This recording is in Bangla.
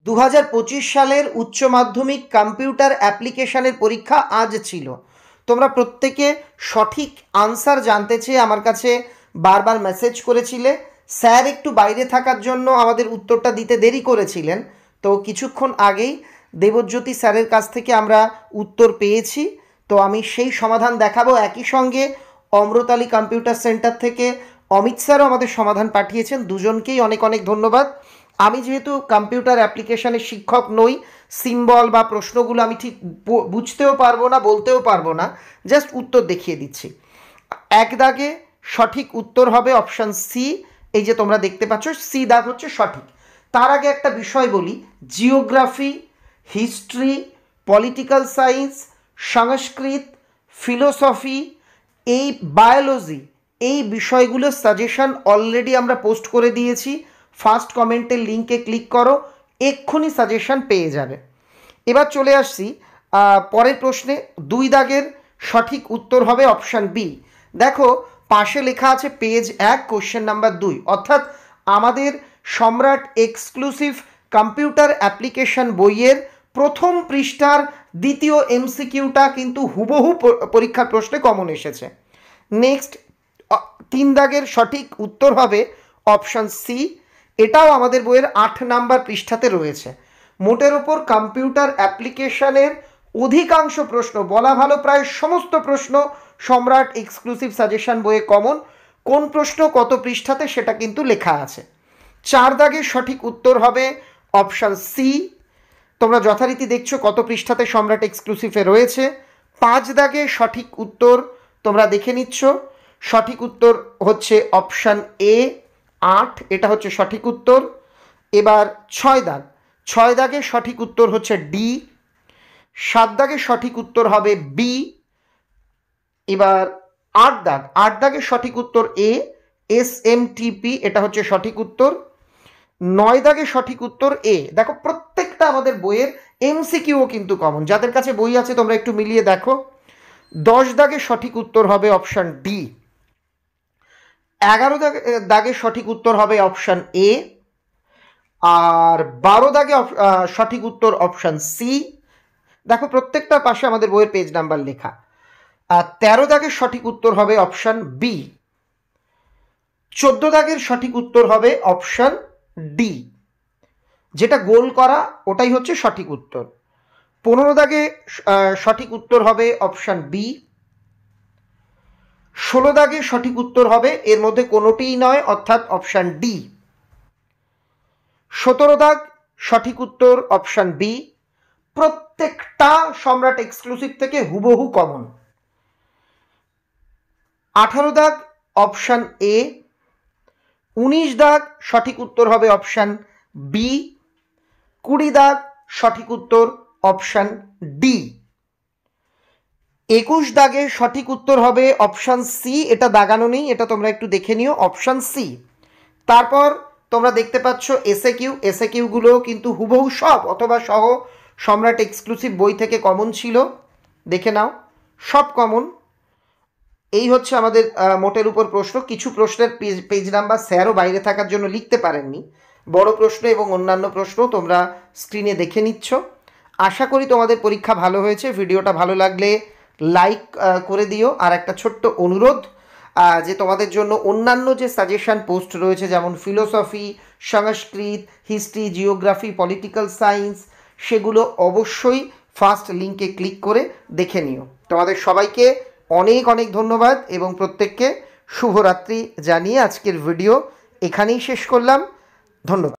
2025 সালের উচ্চ মাধ্যমিক কম্পিউটার অ্যাপ্লিকেশনের পরীক্ষা আজ ছিল। তোমরা প্রত্যেকে সঠিক আনসার জানতে চেয়ে আমার কাছে বারবার মেসেজ করেছিলে। স্যার একটু বাইরে থাকার জন্য আমাদের উত্তরটা দিতে দেরি করেছিলেন। তো কিছুক্ষণ আগেই দেবজ্যোতি স্যারের কাছ থেকে আমরা উত্তর পেয়েছি। তো আমি সেই সমাধান দেখাবো। একই সঙ্গে অমৃতালী কম্পিউটার সেন্টার থেকে অমিত স্যারও আমাদের সমাধান পাঠিয়েছেন। দুজনকেই অনেক অনেক ধন্যবাদ। আমি যেহেতু কম্পিউটার অ্যাপ্লিকেশনের শিক্ষক নই, সিম্বল বা প্রশ্নগুলো আমি ঠিক বুঝতেও পারবো না, বলতেও পারবো না, জাস্ট উত্তর দেখিয়ে দিচ্ছি। এক দাগে সঠিক উত্তর হবে অপশান সি। এই যে তোমরা দেখতে পাচ্ছ, সি দাগ হচ্ছে সঠিক। তার আগে একটা বিষয় বলি, জিওগ্রাফি, হিস্ট্রি, পলিটিক্যাল সায়েন্স, সংস্কৃত, ফিলোসফি, এই বায়োলজি, এই বিষয়গুলোর সাজেশন অলরেডি আমরা পোস্ট করে দিয়েছি। ফার্স্ট কমেন্টের লিঙ্কে ক্লিক করো, এক্ষুনি সাজেশন পেয়ে যাবে। এবার চলে আসছি পরের প্রশ্নে। 2 দাগের সঠিক উত্তর হবে অপশান বি। দেখো পাশে লেখা আছে পেজ 1 কোশ্চেন নাম্বার 2, অর্থাৎ আমাদের সম্রাট এক্সক্লুসিভ কম্পিউটার অ্যাপ্লিকেশন বইয়ের প্রথম পৃষ্ঠার দ্বিতীয় এমসিকিউটা কিন্তু হুবহু পরীক্ষার প্রশ্নে কমন এসেছে। নেক্সট 3 দাগের সঠিক উত্তর হবে অপশান সি। এটাও আমাদের বইয়ের 8 নাম্বার পৃষ্ঠাতে রয়েছে। মোটের ওপর কম্পিউটার অ্যাপ্লিকেশনের অধিকাংশ প্রশ্ন, বলা ভালো প্রায় সমস্ত প্রশ্ন সম্রাট এক্সক্লুসিভ সাজেশন বইয়ে কমন। কোন প্রশ্ন কত পৃষ্ঠাতে সেটা কিন্তু লেখা আছে। 4 দাগের সঠিক উত্তর হবে অপশান সি। তোমরা যথারীতি দেখছো কত পৃষ্ঠাতে সম্রাট এক্সক্লুসিভে রয়েছে। 5 দাগের সঠিক উত্তর তোমরা দেখে নিচ্ছ। সঠিক উত্তর হচ্ছে অপশান এ 8, এটা হচ্ছে সঠিক উত্তর। এবার 6 দাগের সঠিক উত্তর হচ্ছে ডি। 7 দাগের সঠিক উত্তর হবে বি। এবার 8 দাগের সঠিক উত্তর এ, SMTP, এটা হচ্ছে সঠিক উত্তর। 9 দাগের সঠিক উত্তর এ। দেখো প্রত্যেকটা আমাদের বইয়ের এমসিকিউও কিন্তু কমন। যাদের কাছে বই আছে তোমরা একটু মিলিয়ে দেখো। 10 দাগের সঠিক উত্তর হবে অপশান ডি। 11 দাগের সঠিক উত্তর হবে অপশান এ। আর 12 দাগে সঠিক উত্তর অপশান সি। দেখো প্রত্যেকটার পাশে আমাদের বইয়ের পেজ নাম্বার লেখা। আর 13 দাগের সঠিক উত্তর হবে অপশান বি। 14 দাগের সঠিক উত্তর হবে অপশান ডি, যেটা গোল করা ওটাই হচ্ছে সঠিক উত্তর। 15 দাগে সঠিক উত্তর হবে অপশান বি। 16 দাগে সঠিক উত্তর হবে এর মধ্যে কোনোটিই নয়, অর্থাৎ অপশান ডি। 17 দাগ সঠিক উত্তর অপশান বি। প্রত্যেকটা সম্রাট এক্সক্লুসিভ থেকে হুবহু কমন। 18 দাগ অপশান এ। 19 দাগ সঠিক উত্তর হবে অপশান বি। 20 দাগ সঠিক উত্তর অপশান ডি। 21 দাগে সঠিক উত্তর হবে অপশান সি। এটা দাগানো নেই, এটা তোমরা একটু দেখে নিও, অপশান সি। তারপর তোমরা দেখতে পাচ্ছ এসএকিউগুলো কিন্তু হুবহু সব অথবা সহ সম্রাট এক্সক্লুসিভ বই থেকে কমন ছিল, দেখে নাও, সব কমন। এই হচ্ছে আমাদের মোটের উপর প্রশ্ন। কিছু প্রশ্নের পেজ নাম্বার স্যারও বাইরে থাকার জন্য লিখতে পারেননি। বড় প্রশ্ন এবং অন্যান্য প্রশ্ন তোমরা স্ক্রিনে দেখে নিচ্ছ। আশা করি তোমাদের পরীক্ষা ভালো হয়েছে। ভিডিওটা ভালো লাগলে লাইক করে দিও। আর একটা ছোট্ট অনুরোধ, যে তোমাদের জন্য অন্যান্য যে সাজেশন পোস্ট রয়েছে, যেমন ফিলোসফি, সংস্কৃত, হিস্ট্রি, জিওগ্রাফি, পলিটিক্যাল সায়েন্স, সেগুলো অবশ্যই ফার্স্ট লিঙ্কে ক্লিক করে দেখে নিও। তোমাদের সবাইকে অনেক অনেক ধন্যবাদ এবং প্রত্যেককে শুভরাত্রি জানিয়ে আজকের ভিডিও এখানেই শেষ করলাম। ধন্যবাদ।